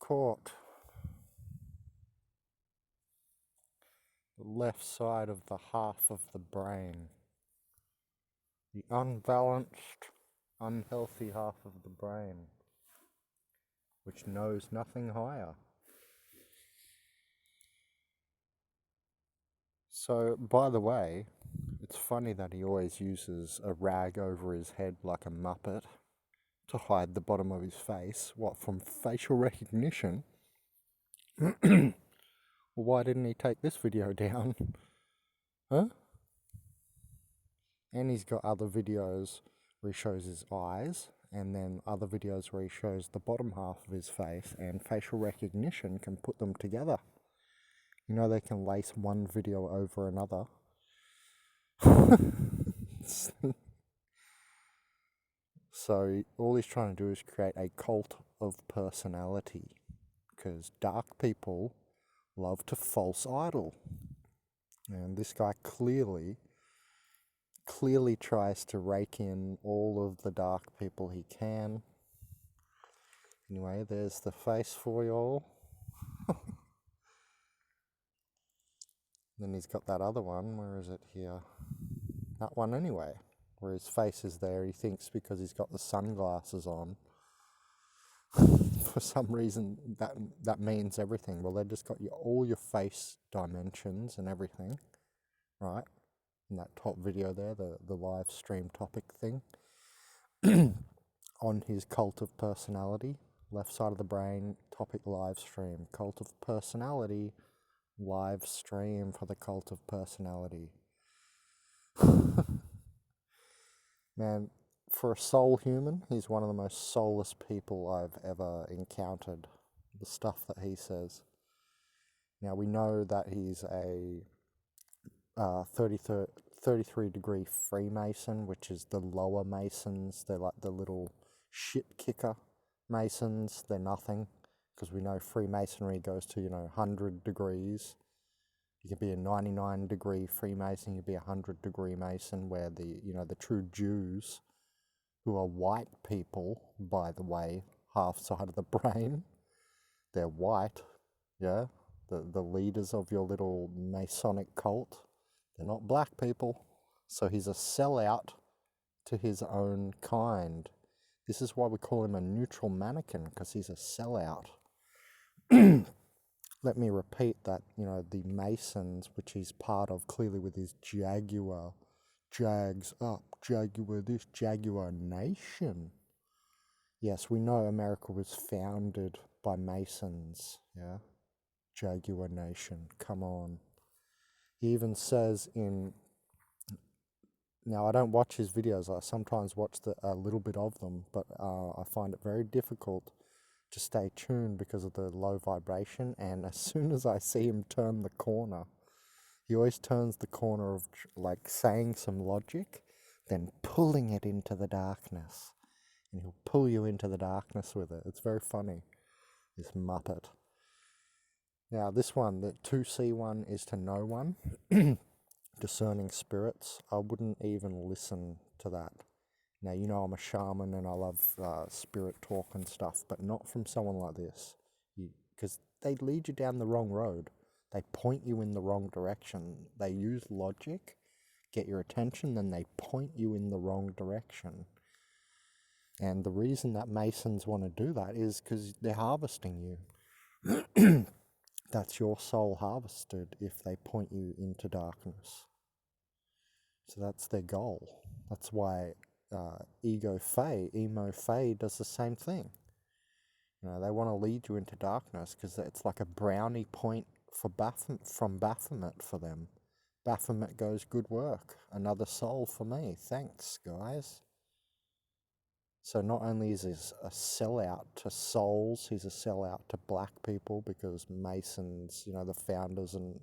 caught the left side of the half of the brain. The unbalanced, unhealthy half of the brain, which knows nothing higher. So, by the way, it's funny that he always uses a rag over his head like a muppet to hide the bottom of his face. What, from facial recognition? Well, why didn't he take this video down? Huh? And he's got other videos where he shows his eyes, and then other videos where he shows the bottom half of his face, and facial recognition can put them together. You know, they can lace one video over another. So all he's trying to do is create a cult of personality, because dark people love to false idol. And this guy clearly tries to rake in all of the dark people he can. Anyway, there's the face for you all. Then he's got that other one. Where is it here? That one anyway, where his face is there. He thinks because he's got the sunglasses on, for some reason that means everything. Well, they've just got all your face dimensions and everything, right? In that top video there, the live stream topic thing, on his cult of personality. Left side of the brain, topic live stream. Cult of personality, live stream for the cult of personality. Man, for a soul human, he's one of the most soulless people I've ever encountered. The stuff that he says. Now, we know that he's a 33 degree Freemason, which is the lower Masons. They're like the little shit kicker Masons. They're nothing, because we know Freemasonry goes to 100 degrees. You can be a 99 degree Freemason, you can be a 100 degree Mason, where the true Jews, who are white people, by the way, half side of the brain, they're white, yeah, the leaders of your little Masonic cult, they're not black people. So he's a sellout to his own kind. This is why we call him a neutral mannequin, because he's a sellout. Let me repeat that, the Masons, which he's part of clearly with his Jaguar, Jaguar this, Jaguar Nation. Yes, we know America was founded by Masons, yeah? Jaguar Nation, come on. He even says now I don't watch his videos, I sometimes watch a little bit of them, but I find it very difficult to stay tuned because of the low vibration, and as soon as I see him turn the corner, he always turns the corner of like saying some logic, then pulling it into the darkness, and he'll pull you into the darkness with it. It's very funny, this Muppet. Now this one, the 2C one, is to know one. Discerning spirits. I wouldn't even listen to that. Now, I'm a shaman and I love spirit talk and stuff, but not from someone like this, because they lead you down the wrong road. They point you in the wrong direction. They use logic, get your attention, then they point you in the wrong direction. And the reason that Masons want to do that is because they're harvesting you. That's your soul harvested if they point you into darkness. So that's their goal. That's why Emo Faye does the same thing. They want to lead you into darkness because it's like a brownie point from Baphomet for them. Baphomet goes, good work, another soul for me, thanks guys. So not only is he a sellout to souls, he's a sellout to black people, because Masons, the founders and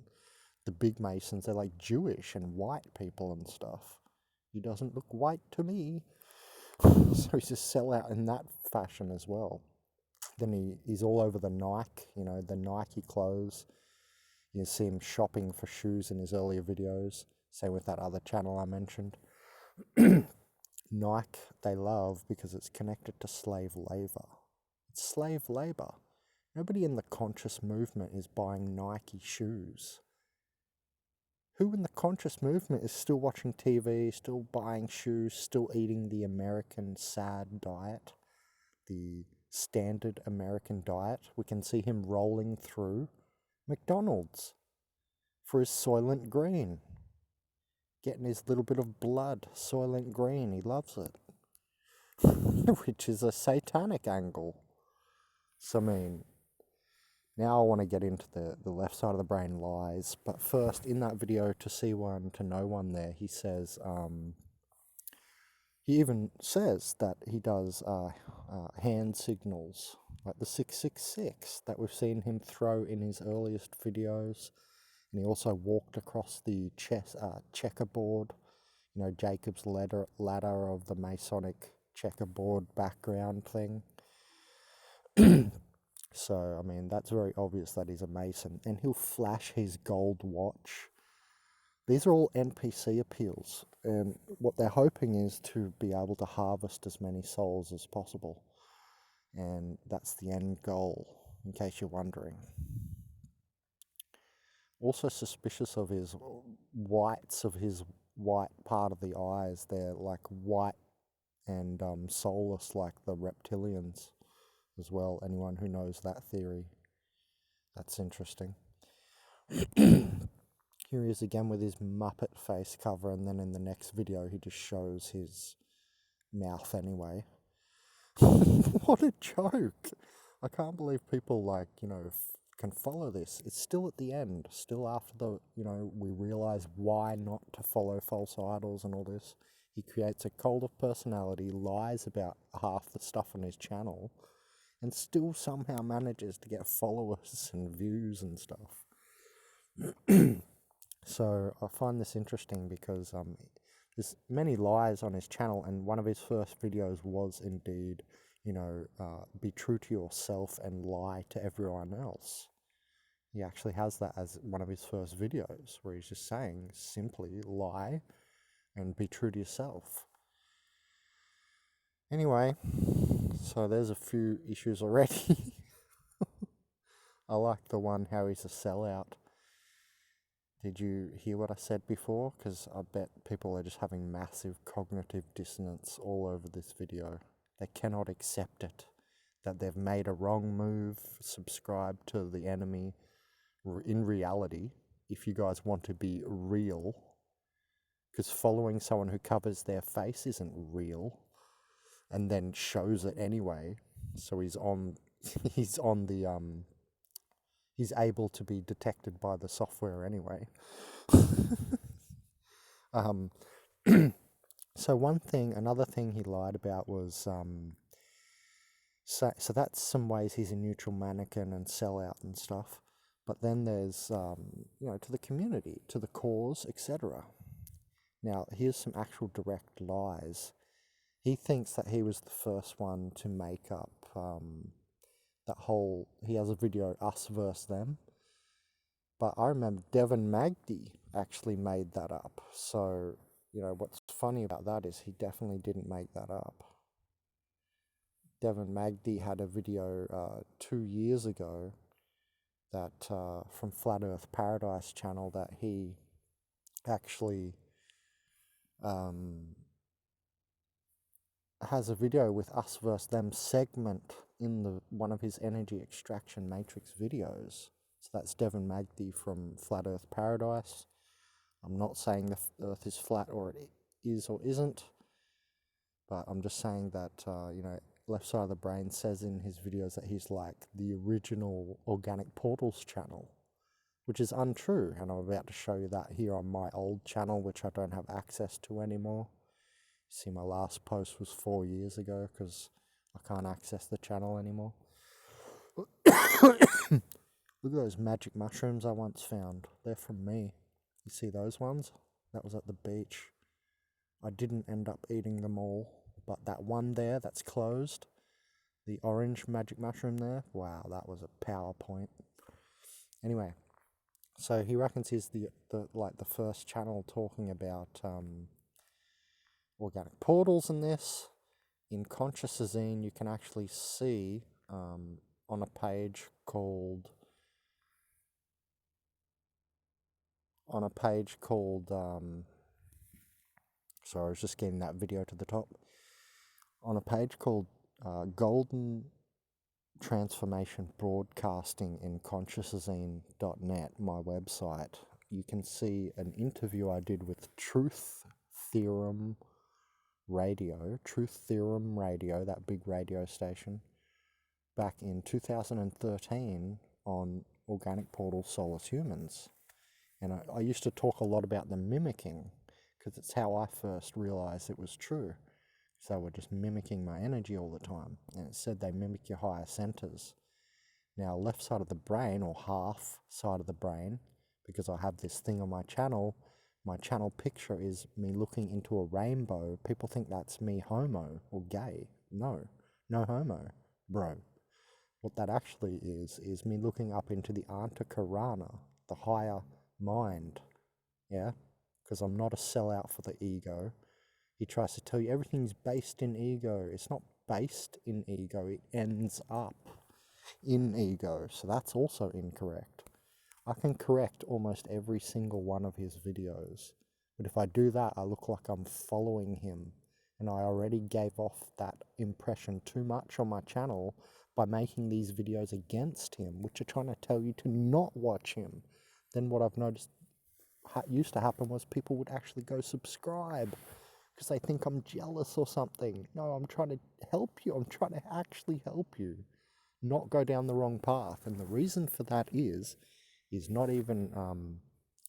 the big Masons, they're like Jewish and white people and stuff. He doesn't look white to me. So he's a sellout in that fashion as well. Then he's all over the Nike, the Nike clothes. You can see him shopping for shoes in his earlier videos. Same with that other channel I mentioned. Nike, they love because it's connected to slave labor. It's slave labor. Nobody in the conscious movement is buying Nike shoes. Who in the conscious movement is still watching TV, still buying shoes, still eating the American sad diet, the standard American diet? We can see him rolling through McDonald's for his Soylent Green, getting his little bit of blood, Soylent Green. He loves it, which is a satanic angle. So, I mean, now I want to get into the left side of the brain lies. But first, in that video, to see one, to know one there, he says, he even says that he does hand signals, like the 666 that we've seen him throw in his earliest videos. And he also walked across the checkerboard, you know, Jacob's ladder of the Masonic checkerboard background thing. So, I mean, that's very obvious that he's a Mason. And he'll flash his gold watch. These are all NPC appeals. And what they're hoping is to be able to harvest as many souls as possible. And that's the end goal, in case you're wondering. Also suspicious of his whites of his white part of the eyes. They're like white and soulless like the reptilians as well. Anyone who knows that theory, that's interesting. Here he is again with his Muppet face cover, and then in the next video he just shows his mouth anyway. What a joke! I can't believe people, like, you know, can follow this. It's still at the end, still after the, you know, we realize why not to follow false idols and all this. He creates a cult of personality, lies about half the stuff on his channel, and still somehow manages to get followers and views and stuff. So I find this interesting because there's many lies on his channel, and one of his first videos was indeed, you know, be true to yourself and lie to everyone else. He actually has that as one of his first videos, where he's just saying simply lie and be true to yourself. Anyway, so there's a few issues already. I like the one how he's a sellout. Did you hear what I said before? Because I bet people are just having massive cognitive dissonance all over this video. They cannot accept it, that they've made a wrong move, subscribed to the enemy. In reality, if you guys want to be real, because following someone who covers their face isn't real, and then shows it anyway, so he's able to be detected by the software anyway. So another thing he lied about was, so that's some ways he's a neutral mannequin and sellout and stuff. But then there's, you know, to the community, to the cause, etc. Now, here's some actual direct lies. He thinks that he was the first one to make up that whole, he has a video, us versus them. But I remember Devon Magdi actually made that up. So, you know, what's funny about that is he definitely didn't make that up. Devon Magdi had a video 2 years ago that from Flat Earth Paradise channel that he actually has a video with us versus them segment in one of his energy extraction matrix videos. So that's Devon Magdi from Flat Earth Paradise. I'm not saying the Earth is flat or it is or isn't, but I'm just saying that, you know, Left Side of the Brain says in his videos that he's like the original Organic Portals channel, which is untrue, and I'm about to show you that here on my old channel, which I don't have access to anymore. See, my last post was 4 years ago because I can't access the channel anymore. Look at those magic mushrooms I once found. They're from me. You see those ones? That was at the beach. I didn't end up eating them all, but that one there that's closed, the orange magic mushroom there, wow, that was a PowerPoint. Anyway, so he reckons he's the first channel talking about organic portals and this. In Conscious Zine, you can actually see on a page called sorry, I was just getting that video to the top. On a page called Golden Transformation Broadcasting in consciousnessine.net, my website, you can see an interview I did with Truth Theorem Radio, that big radio station, back in 2013 on Organic Portal Solus Humans. And I used to talk a lot about the mimicking, because it's how I first realized it was true. So we're just mimicking my energy all the time. And it said they mimic your higher centers. Now, left side of the brain, or half side of the brain, because I have this thing on my channel picture is me looking into a rainbow. People think that's me homo or gay. No homo, bro. What that actually is me looking up into the Antakarana, the higher mind. Yeah? Because I'm not a sellout for the ego. He tries to tell you everything's based in ego. It's not based in ego. It ends up in ego. So that's also incorrect. I can correct almost every single one of his videos. But if I do that, I look like I'm following him. And I already gave off that impression too much on my channel by making these videos against him, which are trying to tell you to not watch him. Then what I've noticed used to happen was people would actually go subscribe because they think I'm jealous or something. No, I'm trying to help you. I'm trying to actually help you not go down the wrong path. And the reason for that is not even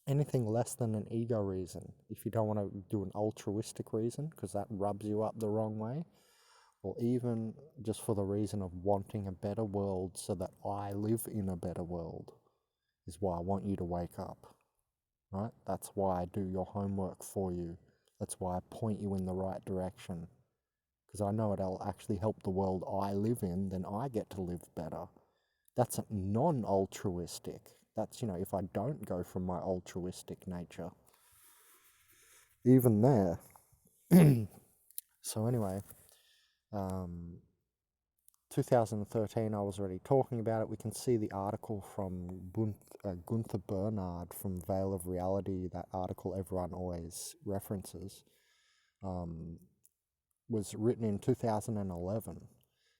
anything less than an ego reason. If you don't want to do an altruistic reason, because that rubs you up the wrong way, or even just for the reason of wanting a better world so that I live in a better world, is why I want you to wake up, right? That's why I do your homework for you. That's why I point you in the right direction, because I know it'll actually help the world I live in, then I get to live better. That's non-altruistic. That's, if I don't go from my altruistic nature. Even there. So anyway, 2013, I was already talking about it. We can see the article from Gunther Bernard from Veil of Reality, that article everyone always references, was written in 2011.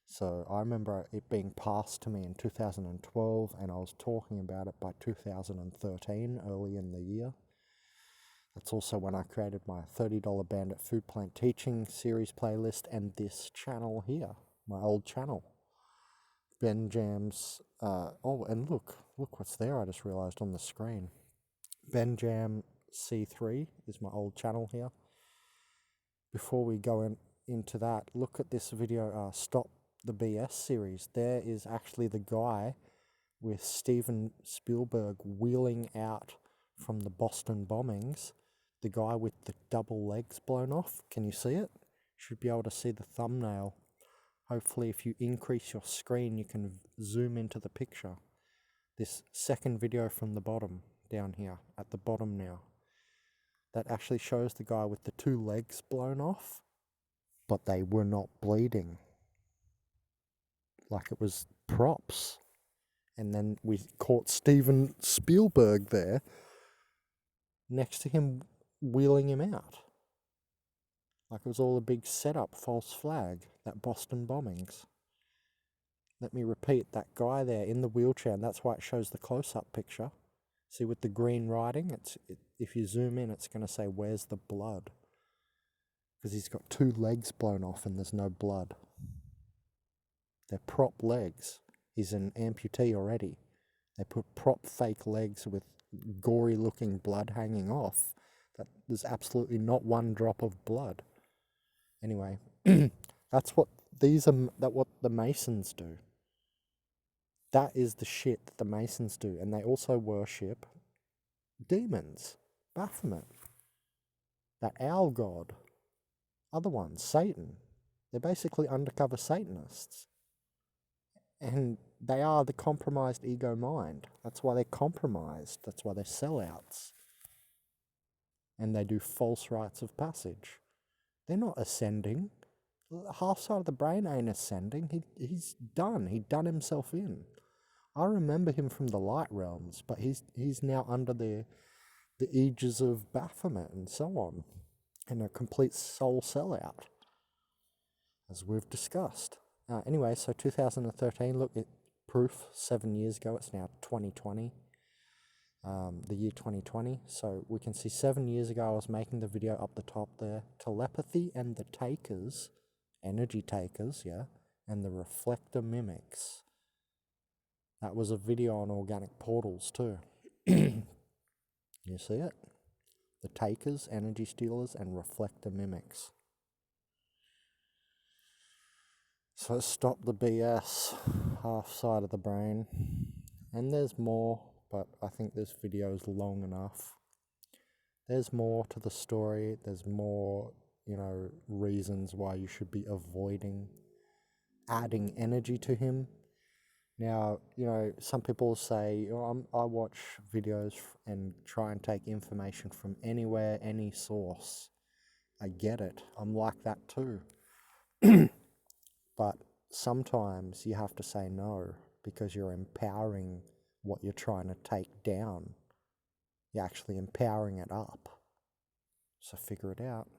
So I remember it being passed to me in 2012, and I was talking about it by 2013, early in the year. That's also when I created my $30 Bandit Food Plant Teaching Series playlist and this channel here, my old channel. Ben Jam's, and look what's there, I just realized on the screen. Ben Jam C3 is my old channel here. Before we go into that, look at this video, Stop the BS series. There is actually the guy with Steven Spielberg wheeling out from the Boston bombings, the guy with the double legs blown off. Can you see it? Should be able to see the thumbnail. Hopefully if you increase your screen you can zoom into the picture. This second video from the bottom, down here, at the bottom now, that actually shows the guy with the two legs blown off, but they were not bleeding. Like it was props. And then we caught Steven Spielberg there next to him, wheeling him out. Like it was all a big setup, false flag, that Boston bombings. Let me repeat, that guy there in the wheelchair, and that's why it shows the close-up picture. See, with the green writing, if you zoom in, it's going to say, "Where's the blood?" Because he's got two legs blown off and there's no blood. They're prop legs. He's an amputee already. They put prop fake legs with gory looking blood hanging off. That there's absolutely not one drop of blood. Anyway, that's what what the Masons do. That is the shit that the Masons do. And they also worship demons. Baphomet. That owl god. Other ones, Satan. They're basically undercover Satanists. And they are the compromised ego mind. That's why they're compromised. That's why they're sellouts. And they do false rites of passage. They're not ascending. half side of the brain ain't ascending. He's done. He done himself in. I remember him from the light realms, but he's now under the aegis of Baphomet and so on, and a complete soul sellout, as we've discussed. Anyway, so 2013, look, proof 7 years ago. It's now 2020, the year 2020. So we can see 7 years ago I was making the video up the top there. Telepathy and the takers, energy takers, yeah, and the reflector mimics. That was a video on organic portals too. You see it? The takers, energy stealers, and reflector mimics. So stop the BS, half side of the brain. And there's more, but I think this video is long enough. There's more to the story. There's more, reasons why you should be avoiding adding energy to him. Now, some people say, I watch videos and try and take information from anywhere, any source. I get it. I'm like that too. But sometimes you have to say no, because you're empowering what you're trying to take down. You're actually empowering it up. So figure it out.